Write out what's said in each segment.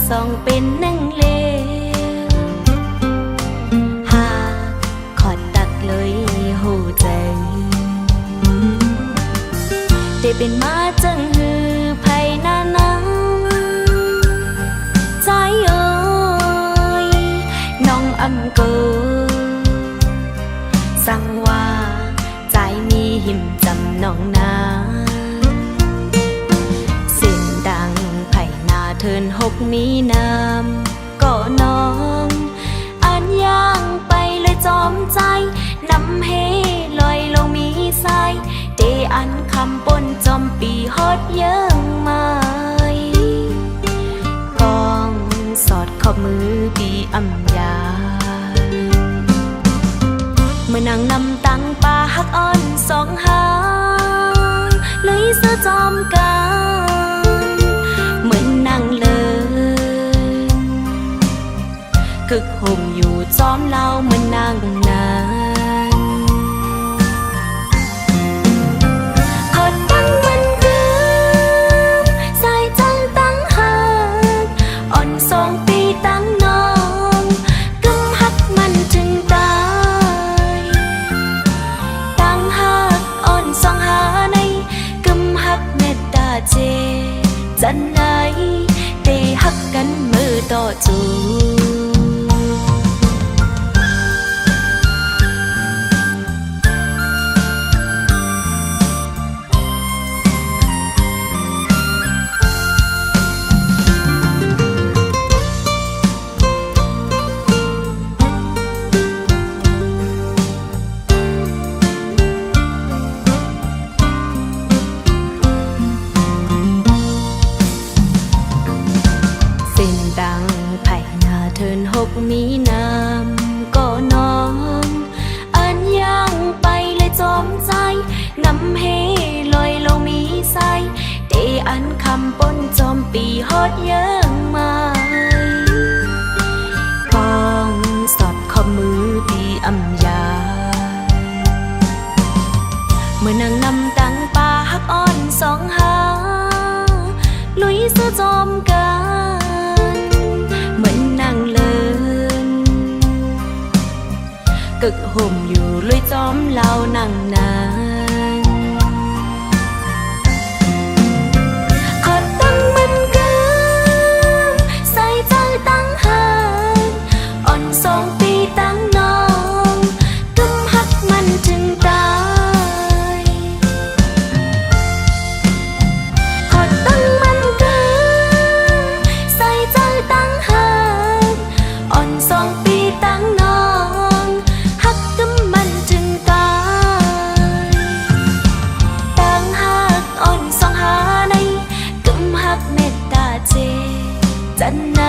สองเป็นนั่งเลวหาขอดตักเลยหูใจได้เป็นมาจังหือไผ่นานาใจเอ้ยน้องอำเกอสั่งว่าใจมีหิมจำน้องนาเส้นดังไผ่นาเทินหกมีน้ำก็น้องอันย่างไปเลยจอมใจนำเฮลอยลงมีสายเดอันคำปนจอมปีฮอดเยิ่งไม้กองสอดขอบมือปีอำยาเมื่อนางนำตังปลาฮักอ่อนสองหางเลยเสื้อจอมกันเหมือนนางเลินกึกห่มอยู่จอมเล่าเหมือนนางนานขอตั้งมันเกินใส่จังตั้งหากอ่อนสองปีตั้งน้องกำฮักมันถึงตายตั้งหักอ่อนสองหาในกำฮักเมตตาเจจันไหนเตฮักกันมือต่อจูมีน้ำก็น้องอันย่างไปเลยจอมใจนำเฮลอยลงมีใสเดอันคำปนจอมปีฮอดเยิ่งไม้กองสอดขอบมือปีอำยาเมื่อนางนำตังปลาฮักอ่อนสองหาลุยเสื้อจอมกันเหมือนนางเลินกึกห่มอยู่ลุยจอมเล่านั่งนานขอตั้งมันเกินใส่ใจตั้งหากอ่อนสองปีตั้งน้องกำฮักมันถึงตายขอตั้งมันเกินใส่ใจตั้งหากอ่อนสองปีตั้งน้องฮักกำมันถึงตายตั้งหักอ่อนสองหาในกำฮักเมตตาเจจันไหน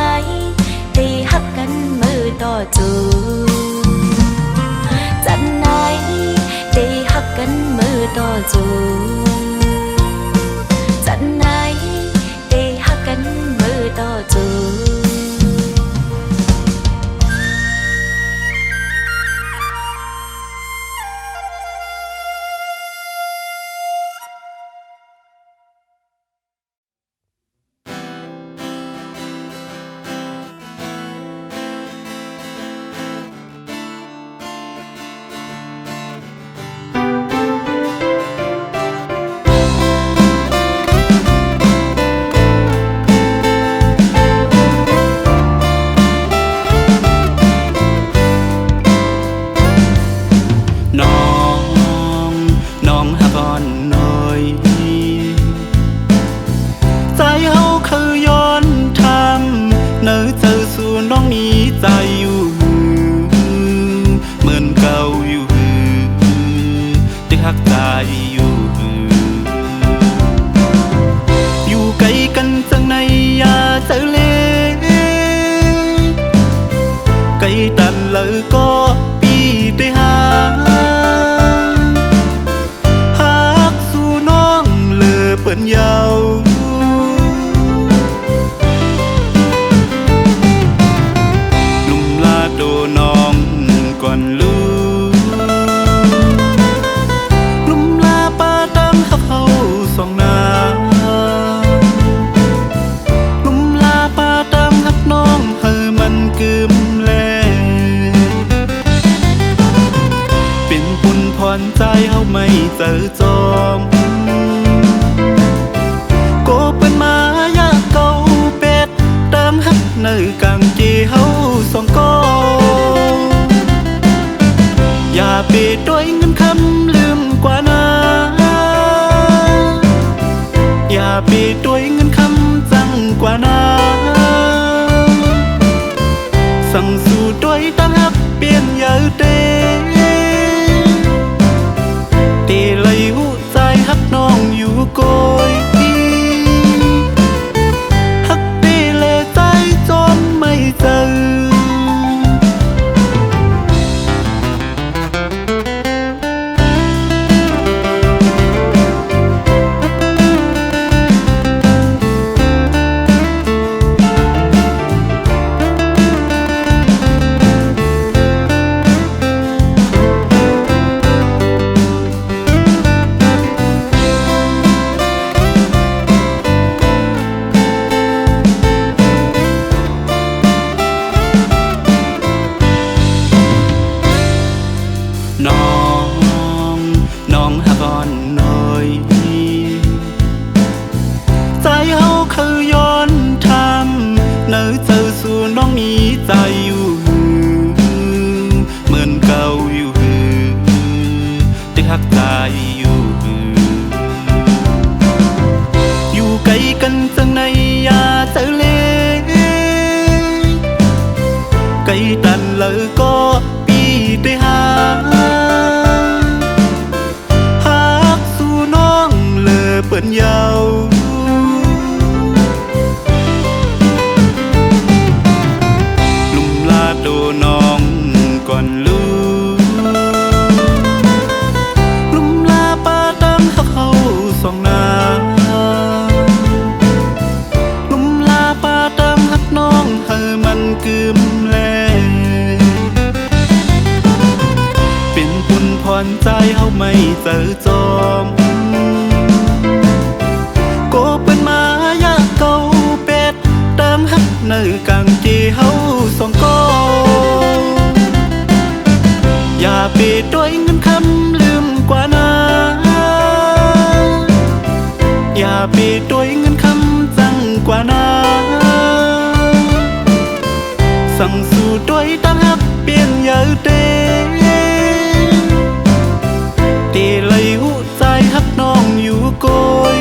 เตฮักกันมือต่อจูจันไหนเตฮักกันมือต่อจูจันไหนเตฮักกันมือต่อจู สั่งสู่ด้วยตั้งฮักเปลี่ยนเยอะเต้เตเลยหูใจฮักน้องอยู่โกยฮักเตเลยใจจนไม่เจอน้องฮักอ่อนน้อยใจเฮาคือย้อนทำเนื้อเจอสู่น้องนี้ใจอยู่เหมือนเก่าอยู่ตึกฮักใจอยู่ไกลกันจังในอย่าเจอเลยไกลตันเลยก็ปีได้หาเปิ้นยาวลุมลาโดน้องก่อนลูลุมลาป้าตั้งฮักเขาสองนาลุมลาป้าตั้งฮักน้องเฮอมันกึมแลเป็นบุญพรใจเฮาไม่เจอจอมในกางเกเฮาสองก็อย่าไปด้วยเงินคำลืมกว่านาอย่าไปด้วยเงินคำจังกว่านาสั่งสู่ด้วยตั้งฮักเปลี่ยนเยอะเต้เตเลยหูใจฮักน้องอยู่โกย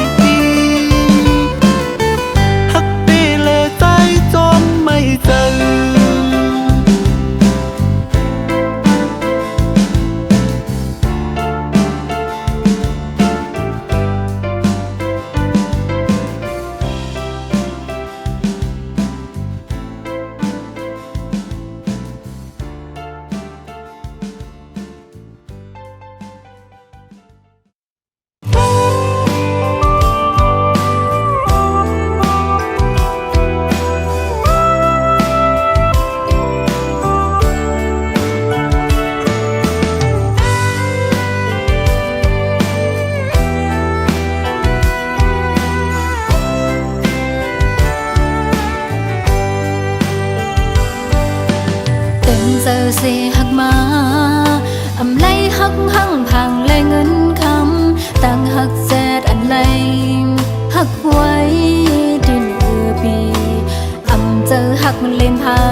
เจอสิหักมาอำไลหักหังพังและเงินคำตั้งหักแซดอันไลหักไว้ดินปีอำเจอหักมันเล่นพา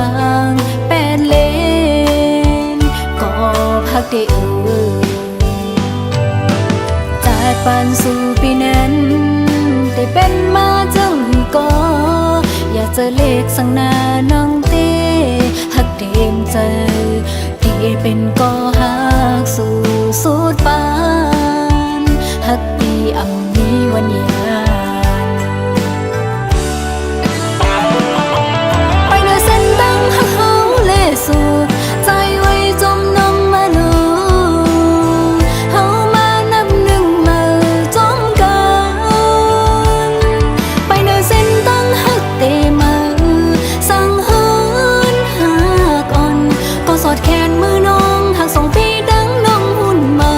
งแปดเล่นก็พักได้จากปานสู่ปีนั้นได้เป็นมาจังก็อยากเจอเลขสั่งหน้าน้องเต้หักเต็มใจที่เป็นก็หักสู่สุดปานหักดีอำมีวันยานไปเนื้อเส้นตั้งหักเขาเลสู่ใจไว้จมน้องมาหนูเขามานับหนึ่งมาจมกันไปเนื้อเส้นตั้งหักเตมาสั่งเฮินหักอ่อนก็สอดแขนมือน้องหักส่งพี่ดังน้องหุ่นมา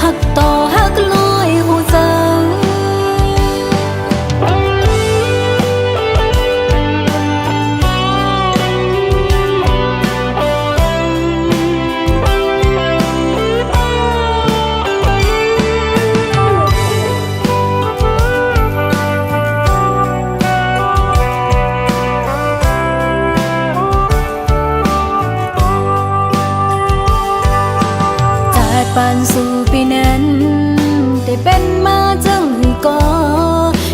หักต่อหักลอยหูเจอปานสู่ปีนั้นได้เป็นมาจังก็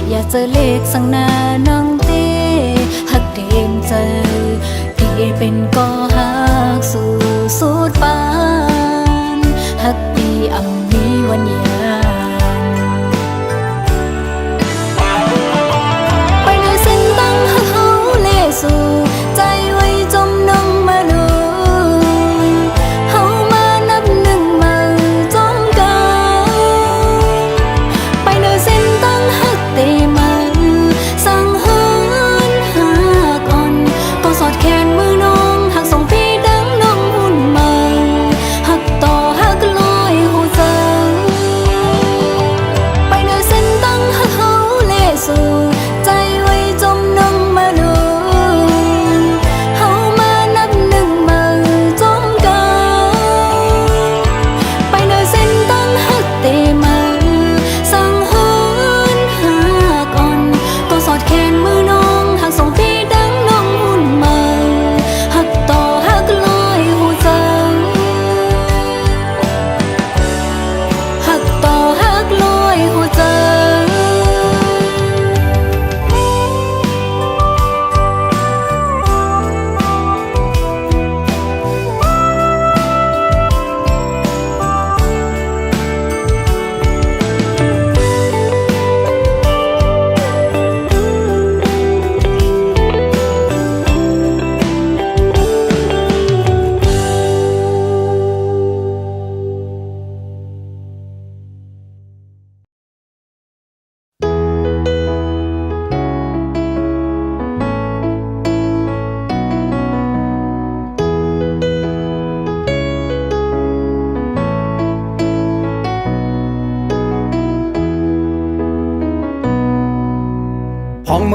อยากเจอเลขสั่งหน้าน้องเต้หักเต็มใจที่เป็น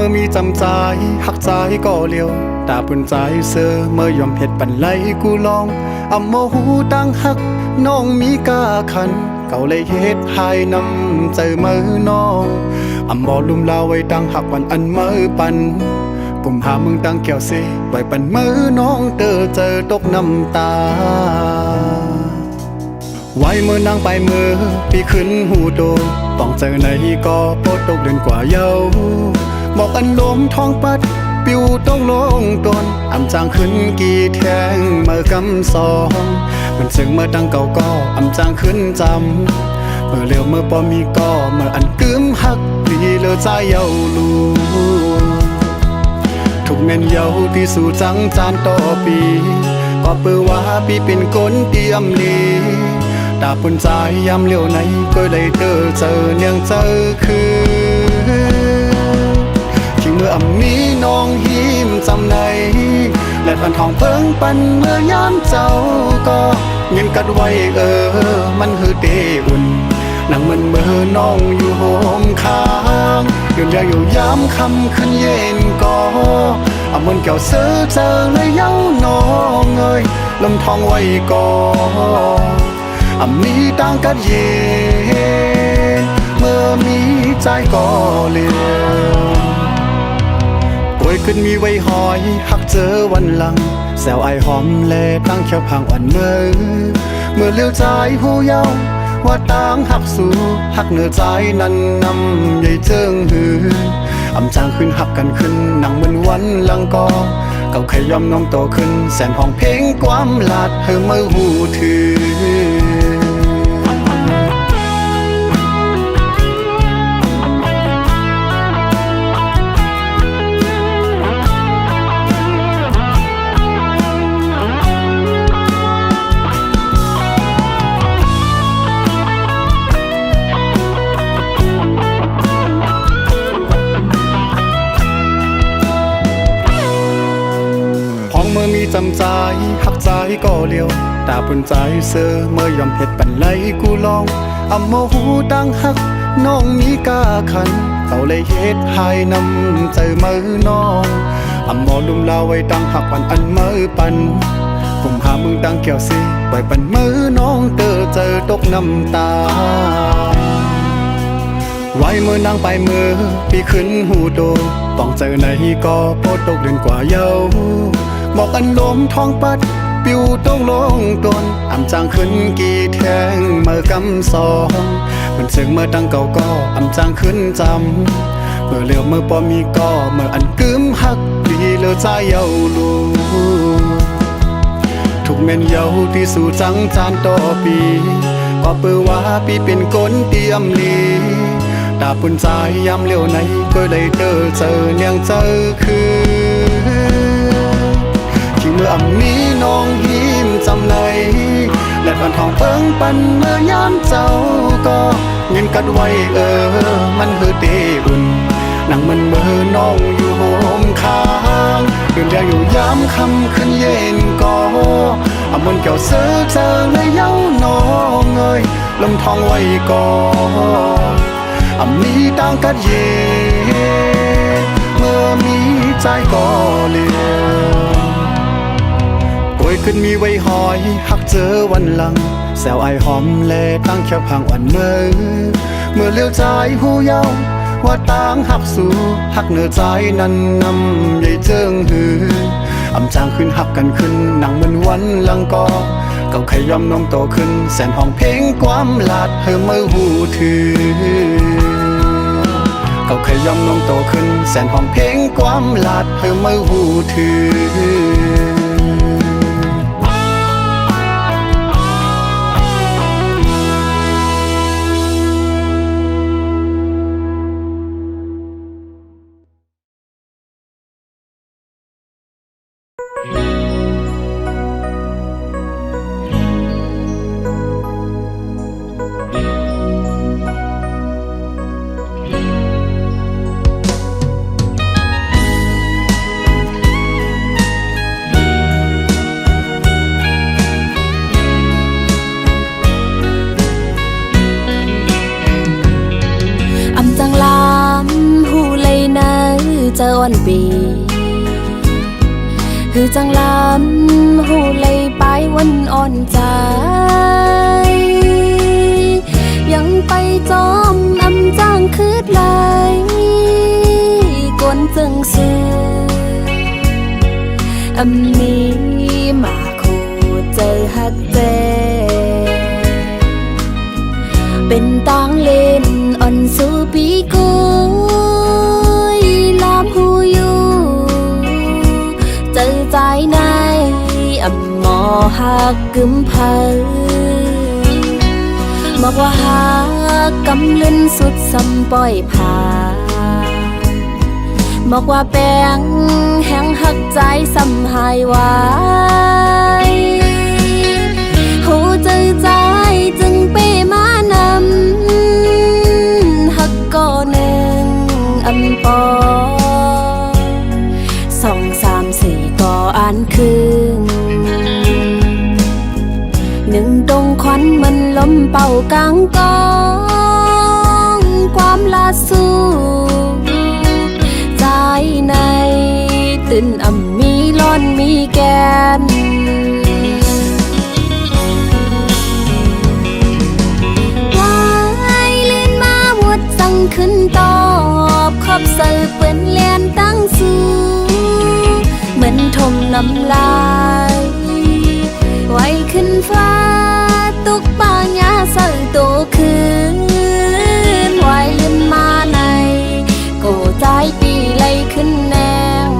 มื่อมีจำใจหักใจก็เลียวตาปุ่นใจเสือเมื่อยอมเผ็ดปันไหลกูลองอำโมหูตั้งหักน้องมีกาขันเก่าเลยเฮ็ดให้นำใจมือน้องอำบ่ลุมลาไว้ตั้งหักวันอันมือปันกุมหามึงตั้งแก้วสิไว้ปันมือน้องเจอตกน้ำตาไว้มือนางไปมือปีขึ้นหูโตต้องเจอในก็โพดตกเดือนกว่าเยาบอกอันลมท้องปัดปิวต้องลงตนอำจางขึ้นกี่แทงเมื่อกำสองมันซึ่งเมื่อตั้งเก่าก็อำจางขึ้นจำเมื่อเลี้ยวเมื่อปอมีก็เมื่ออันกึมหักดีเลอใจเยาลูทุกเม่นเยาที่สู่จังจานต่อปีก็เปือว่าปีเป็นคนเตรียมลีตาปุ่นใจยามเลี้ยวไหนก็ได้เจอเนียงเจอคือที่เมื่ออำนี้น้องหิมจำในและปันทองเพิ่งปันเมื่อยามเจ้าก็เงินกัดไว้มันคือเตอุ่นนั่งมันเมื่อน้องอยู่โฮมค้างยืนเดียวอยู่ยามคำขึ้นเย็นก็เอามันเกี่ยวเสือเจอเลยเย้าน้องเอ้ยลมทองไว้ก่อนอำนี้ตั้งกัดเย็นเมื่อมีใจก็เลี้ยวป่วยขึ้นมีไว้หอยหักเจอวันหลังแซวไอหอมแลตั้งเขียวพังอ่อนเมื่อเลี้ยวใจหูเยาว่าต่างหักสู่หักเหนือใจนั้นนำใหญ่เจิงหืออำจางขึ้นหักกันขึ้นนั่งเหมือนวันหลังก็เก่าใครยอมน้องโตขึ้นแสนห้องเพลงความลาดเธอเมื่อหูถือเมื่อมีจำใจหักใจก็เลียวตาปุ่นใจเสือเมื่อยอมเผ็ดปันไหลกูลองอำโมหูตั้งหักน้องมีกาขันเขาเลยเฮ็ดให้นำใจมือน้องอำบ่ลุมลาไว้ตั้งหักปันอันมือปันผมหามึงตั้งแก้วสิไว้ปันมือน้องเจอตกน้ำตาไว้มือนางไปมือปีขึ้นหูโตต้องเจอในก็โพดตกเดือนกว่าเยาบอกอันลมท้องปัดปิวต้องลงตนอำจางขึ้นกี่แทงเมื่อกำสองมันซึ่งเมื่อตั้งเก่าก็อำจางขึ้นจำเมื่อเลี้ยวเมื่อปอมีก็เมื่ออันกึมหักดีเลอใจเยาลูทุกเม่นเยาที่สู่จังจานต่อปีก็เปือว่าปีเป็นคนเตรียมลีตาปุ่นใจยามเลี้ยวไหนก็ได้เจอเนียงเจอคือที่เมื่ออำนี้น้องหิมจำในและปันทองเพิ่งปันเมื่อยามเจ้าก็เงินกัดไว้มันคือเตอุ่นนั่งมันเมื่อน้องอยู่โฮมค้างยืนเดียวอยู่ยามคำขึ้นเย็นก็เอามันเกี่ยวเสือเจอเลยเย้าน้องเอ้ยลมทองไว้ก่อนอำนี้ตั้งกัดเย็นเมื่อมีใจก็เลี้ยวป่วยขึ้นมีไว้หอยหักเจอวันหลังแซวไอหอมแลตั้งเขียวพังอ่อนเมื่อเลี้ยวใจหูเยาว่าต่างหักสู่หักเหนือใจนั้นนำใหญ่เจิงหืออำจางขึ้นหักกันขึ้นนั่งเหมือนวันหลังก็เก่าใครยอมน้องโตขึ้นแสนห้องเพลงความลาดเธอเมื่อหูถือเก่าใครยอมน้องโตขึ้นแสนห้องเพลงความลาดเธอเมื่อหูถือ ใจ ปีคือจังลำหูเลยไปวันอ่อนใจยังไปจอมอำจ้างคืดไหลกวนจึงซื้ออำมีมาคู่เจอฮักเจเป็นตางเล่นอ่อนสู่ปีกุยลามหูอยู่เจอใจในอำหมอหักกึมเพอบอกว่าหักกำลืนสุดสำปล่อยผ่าบอกว่าแป้งแห้งหักใจสำหายไว้หูเจอใจจึงเป้มานำหักก่อหนึ่งอำปอ2 3 4ก่ออ่านคืนหนึ่งตรงควันมันลมเป่ากลางกองความลาสู้ใจในตื่นอ่ำมีร้อนมีแกนวายลื่นมาวุดสั่งขึ้นตอบขอบเสิร์ฟเป็นเลียนตั้งสูเหมือนทมน้ำลายไว้ขึ้นฟ้าตุกป่าหญ้าเสิร์ฟโตคืนไว้ลื่นมาในโกใจปีไหลขึ้นแนว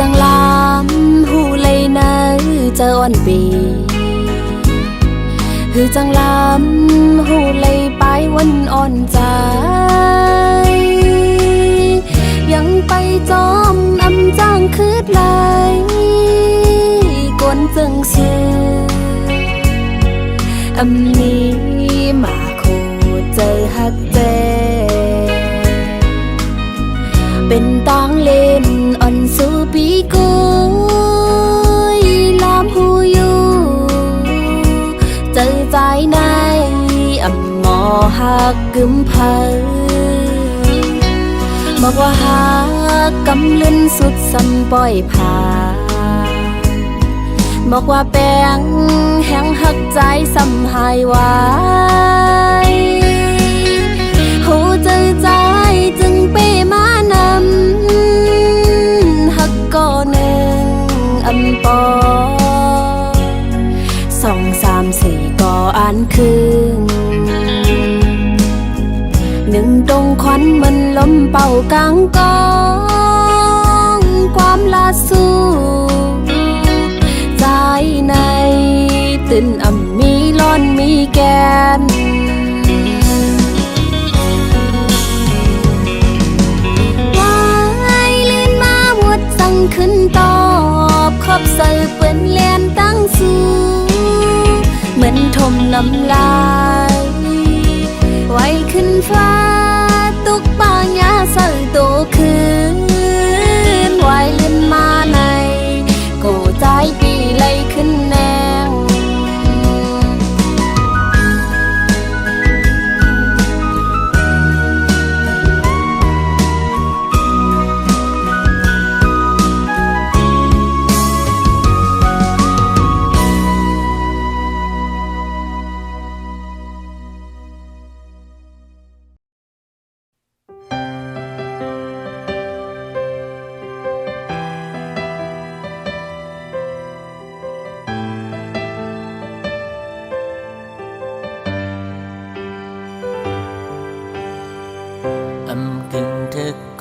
จังลำหูเลยนะเจออ่อนปีคือจังลำหูเลยไปวันอ่อนใจยังไปจอมอำจ้างคืดไหลกวนจึงซื้ออำมีมาคู่เจอฮักเจเป็นตางเล่นอ่อนสู่ปีกุยลามหูอยู่เจอใจในอำหมอหักกึมเพอบอกว่าหักกำลืนสุดสำปล่อยผ่าบอกว่าแป้งแห้งหักใจสำหายไว้หูเจอใจจึงเป้มานำหักก่อหนึ่งอำปอ2 3 4ก่ออ่านคืนหนึ่งตรงควันมันลมเป่ากลางกองความลาสู้ใจในตื่นอ่ำมีร้อนมีแกนขึ้นตอบขอบเสิร์ฟเป็นเลียนตั้งสูเหมือนทมน้ำลายไว้ขึ้นฟ้าตุกป่าหญ้าเสิร์ฟโตคืนไว้ลื่นมาในโกใจปีไหลขึ้นแนว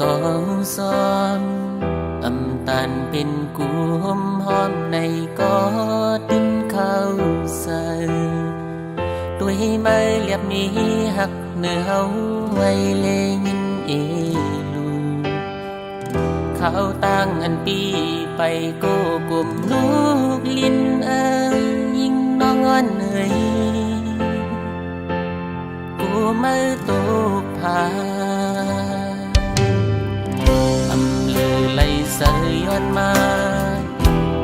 กองซ้อมอำตันเป็นกุมหอมในกอดินเข้าใส่ด้วยไม้เรียบนี้หักเนื้อไว้เลยินเอลู เขาตั้งอันปีไปโก้กลุ่มลูกลินเอ้ยยิ่งน้องอ่อนเอ้ยกูมือตกผาอำลือไหลเสยย้อนมา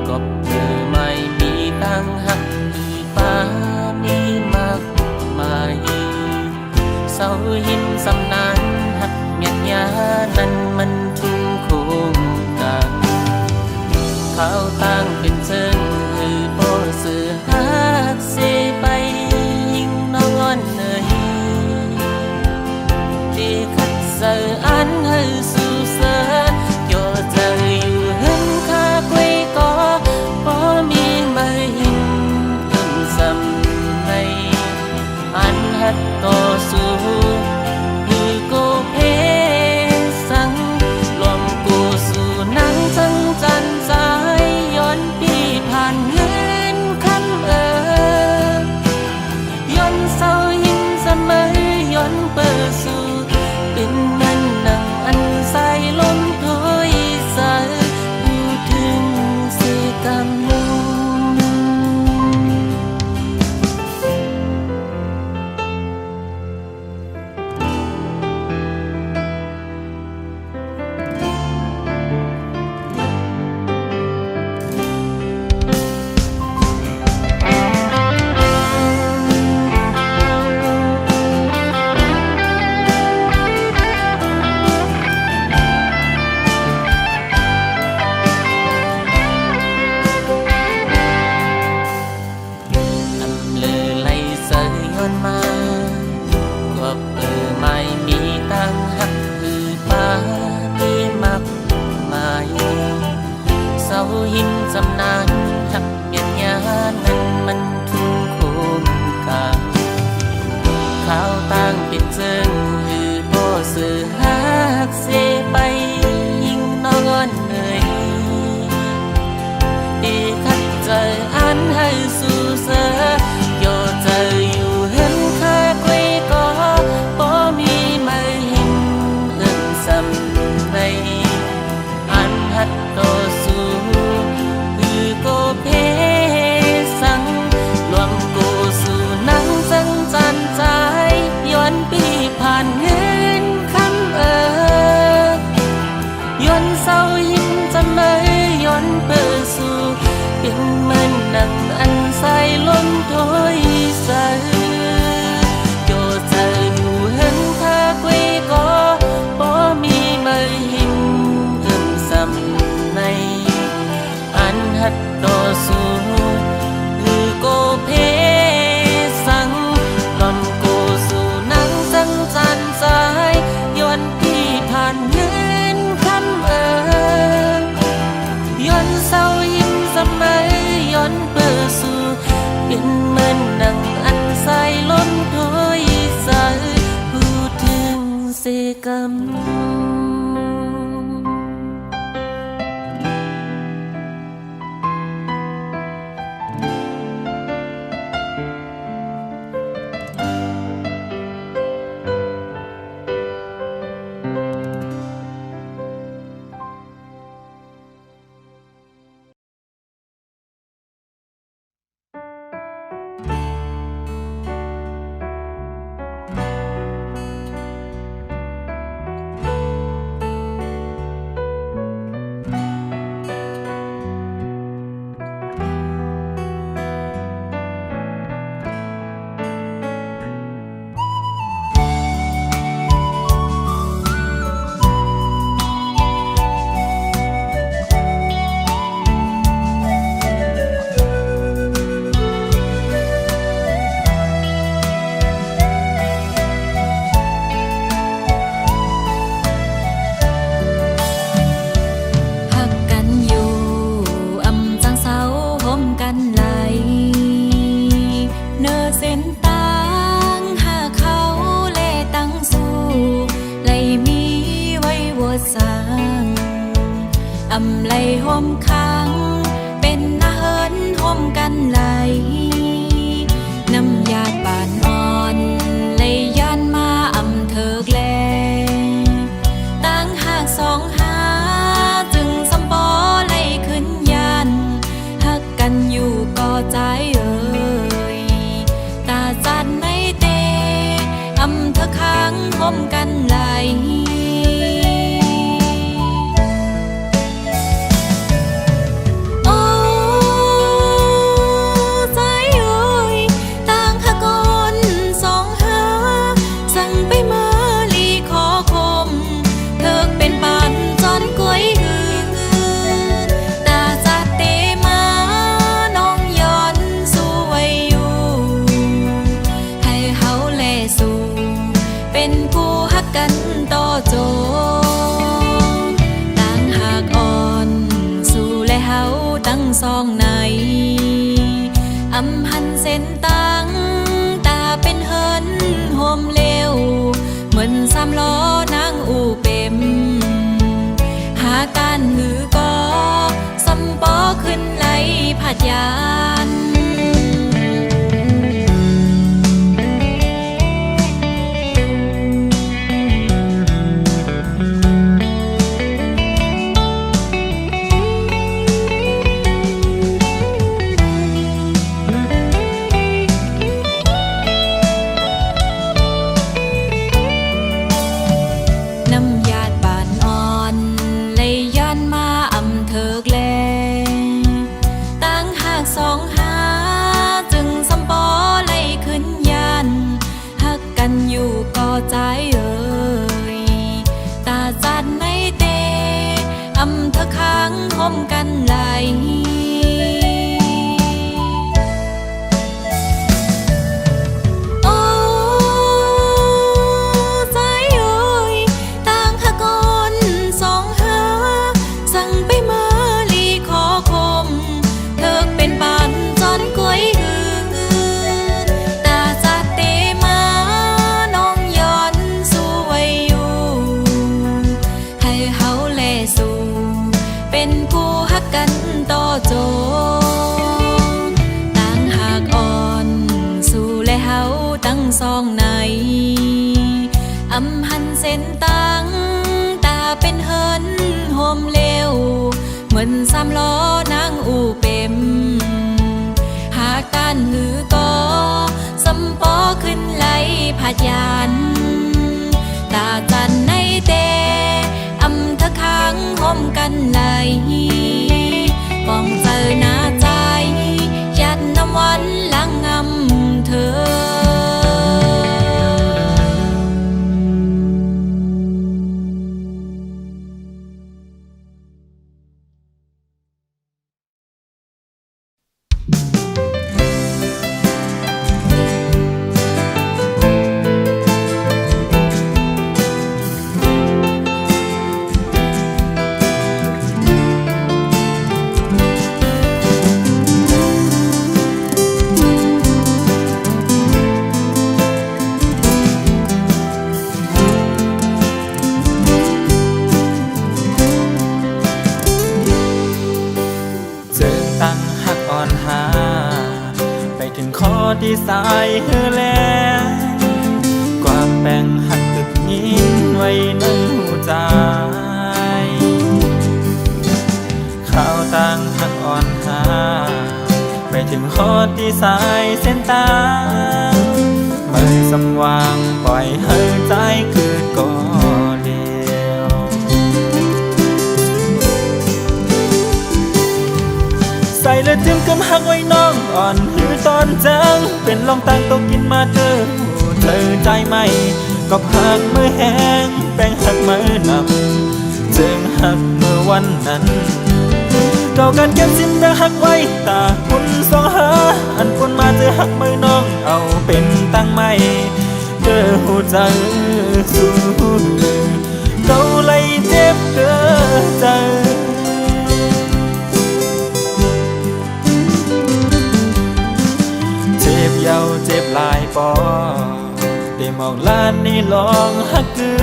กบเธอไม่มีตั้งหักที่ฟ้ามีมากมายเศร้าหินสำนานหักเมียนยานั้นมันทุ่งคงกันเขาตั้งเป็นเชิงหือโปสื่อหักเสไปยิ่งน้องอ่อนเอ่ยที่ขัดเสืออันให้สู่เสือโยเจออยู่เห็นข้าคุยก็บ่มีมาหินตึงสำในอันหัดต่อสู้คือกูเพสังลมกูสู่นังจังจันสายย้อนปีผ่านเงินคำย้อนเศร้าหินเสมอย้อนเปิดสู่เป็นมันนังอันใสลมถอยสายอยู่ถึงเสกำมูหินสำนานหักเมียนยานั้นมันทุ่งโคงกลางข้าวตั้งเป็นเจิงหือโปสื่อหักเสไปยิ่งน้องอ่อนเอ่ยดีขัดใจอันให้สู่เสือโยเจออยู่เห็นข้าคุยก็บ่มีมาหินเอื้อนสำในอันหัดต่อสู้กูเพสังรวมกูสู่นังจังจันใจย้อนปีผ่านเงินคำย้อนเศร้าหินจะไม่ย้อนเปิดสู่เป็นเหมือนนังอันใสลมถอยสายโยเจออยู่เห็นข้าคุยก็บ่มีมาหินเอื้อมสำในอันหัดต่อสู้คือโกเพสังลมกูสู่นังจังจันสายย้อนที่ผ่านเงินคำย้อนเศร้ายิ้มสมัยย้อนเปิดสู่เป็นเหมือนนังอันใสลมถอยสายพูดถึงเสกำอำไลห่มค้างเป็นนาเฮินห่มกันไหลน้ำยาดบานอ่อนเลยย้อนมาอำเถิกแลตั้งหากสองหาจึ ตั้งซองไหนอำหันเส้นตังตาเป็นเฮินโฮมเลวเหมือนสามล้อนางอูเป็มหาการหือก็สำปอขึ้นไหลผัดยานใจเอ่ยตาจัดในเตอำเธอค้างคมกันไหลโอ้ใจเอ่ยต่างหากอนสองหาสั่งไปมาลีขอคมเธอเป็นปานจอนกล้วยหือตาจัดเตมาเป็นผู้ฮักกันต่อโจต่างหากอ่อนสู่และเฮาตั้งซองไหนอำหันเส้นตังตาเป็นเฮินโฮมเลวเหมือนสามล้อนางอูเป็มหาการหือก็สำปอขึ้นไหลผัดยานตาจันในเตอำเธอค้างคมกันไหลปองเจอหน้าใจยัดน้ำวันลังงำเธอที่สายเฮือแล้วความแบ่งหักตึกยินไว้ในหัวใจข่าวต่างหักอ่อนหาไปถึงคอที่สายเส้นตาไม่สำว่างปล่อยให้ใจเกิดก่อเดียวใส่และจิ้มกำหักไว้น้องอ่อนหือตอนจังเป็นลองตั้งโตกินมาเธอใจไหมก็หักมือแห้งแป้งหักมือนำจึงหักเมื่อวันนั้นเราการเก็บสิ้นแบ่งหักไว้ตาคุณสองหาอันปนมาเจอหักมือน้องเอาเป็นตั้งไม่เจอหัวใจสู้เราเลยเจ็บเด้อใจเยาเจ็บหลายปอได้มองลานนี่ลองหักเกิ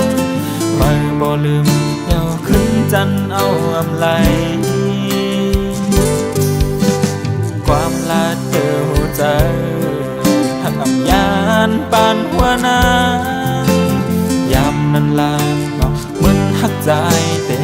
นไม่บ่ลืมเยาขึ้นจันเอาอำไลความลาดเจอหัวใจหักอำยานปานหัวหน้ายามนั้นลาเนาะเหมือนหักใจแต่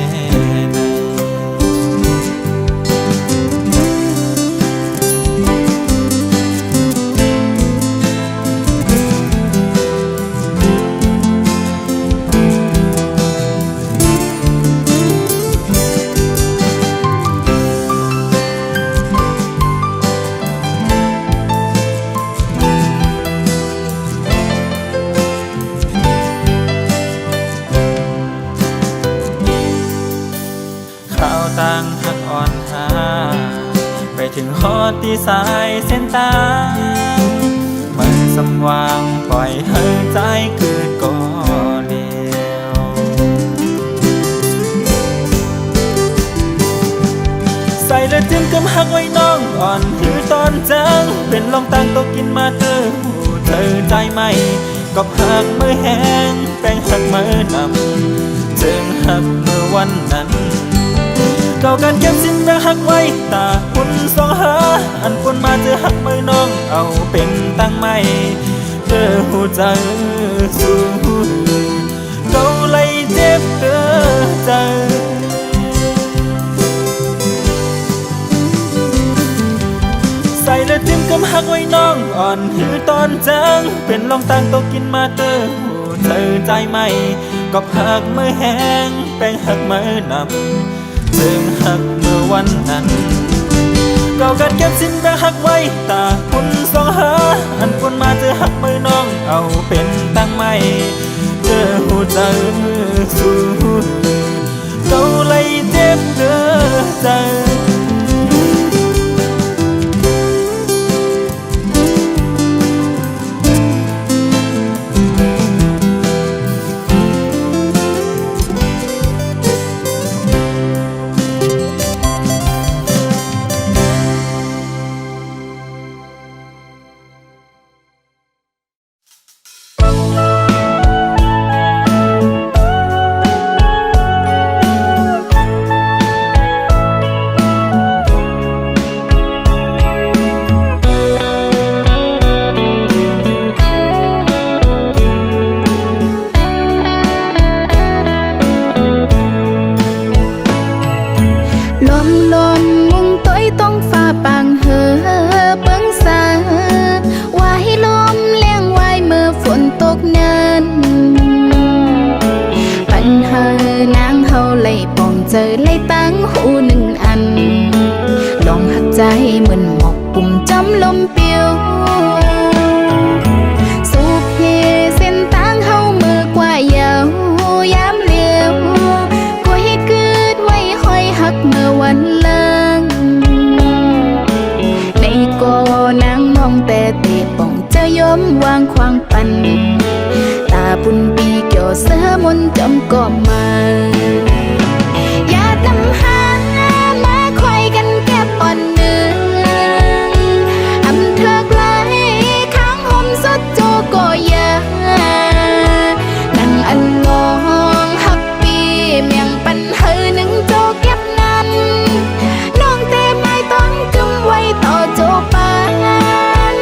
ต่างหักอ่อนหาไปถึงคอที่สายเส้นตาไม่สำว่างปล่อยให้ใจเกิดก่อเดียวใ เลยจึงกำหักไว้น้องอ่อนคือตอนจังเป็นลองตังตกกินมาเธอหูเธอใจไหมก็หักมือแห้งแป้งหักมือนำจึงหักเมื่อวันนั้นเก่ากันเก็บสิ้นแบ่งหักไว้ตาคุณสองหาอันคนมาเจอหักมือน้องเอาเป็นตั้งไม่เธอหูใจสู้เก่าเลยเจ็บเธอใจใส่และจิ้มกำหักไว้น้องอ่อนหือตอนจังเป็นลองตังตกกินมาเตอหูเธอใจไหมก็หักมือแห้งแป้งหักมือนำจึงหักเมื่อวันนั้นเก่ากันเก็บสิ้นแบ่งหักไว้ตาคุณสองหาอันคนมาเจอหักมือน้องเอาเป็นตั้งไม่เธอหูใจสู้เก่าเลยเจ็บเธอใจเจอเลยตั้งหูหนึ่งอันลองหักใจเหมือนหมอกปุ่มจำลมเปียวสูบเฮเส้นตั้งเฮามือกว่าเยาวยามเลี้ยวก็ให้เกิดไว้คอยหักเมื่อวันเลิงในก็นางมองแต่เตะป่องจะยอมวางควางปันตาปุ่นปีเกี่ยวเสือมนจำก็มาตำหามาคอยกันแก็บอ่อนเนื้ออำเธอไกลข้างห่มสดโจก็ยานั่งอันลองหักปีเมียงปันเฮอหนึ่งโจเก็บนั้นน้องเตะไม้ต้นกึมไว้ต่อโจปาน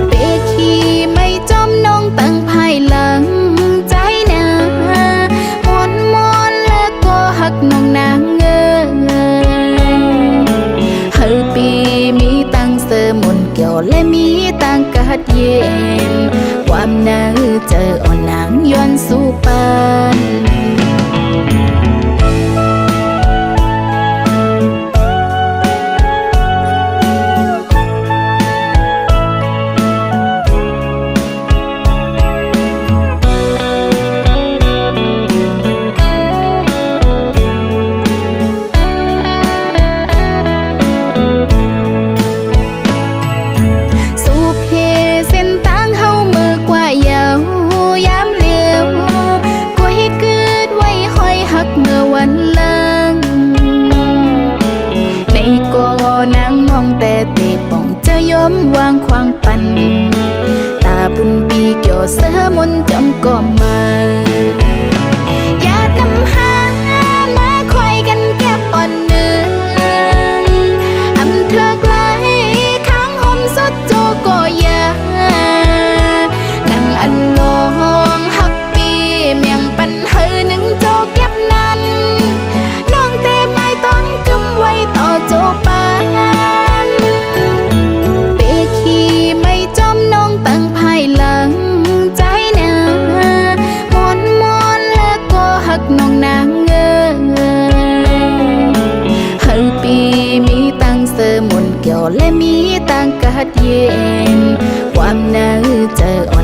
เปขี้ไม่จอมน้องตั้งภายหลังใจนามอนแล้วก็หักน้องนางเงยเฮอปีมีตังเสมนเกี่ยวและมีตังกัดเย็นความเนื้อเจออ่อนนางย้อนสู่ปานวางควางปันตาบุญปีเกี่ยวเสือมนจำก็มาอย่าตำหามาคอยกันแก็บอ่อนเนื้ออำเธอไกลข้างห่มสดโจก็ยานั่งอันลองหักปีเมียงปันเฮอหนึ่งโจเก็บนั้นน้องเตะไม้ต้นกึมไว้ต่อโจปานตั้งภายหลังใจนามอนแล้วก็หักน้องนางเงยเฮอปีมีตังเสมนเกี่ยวและมีตังกัดเย็นความเนื้อเจอ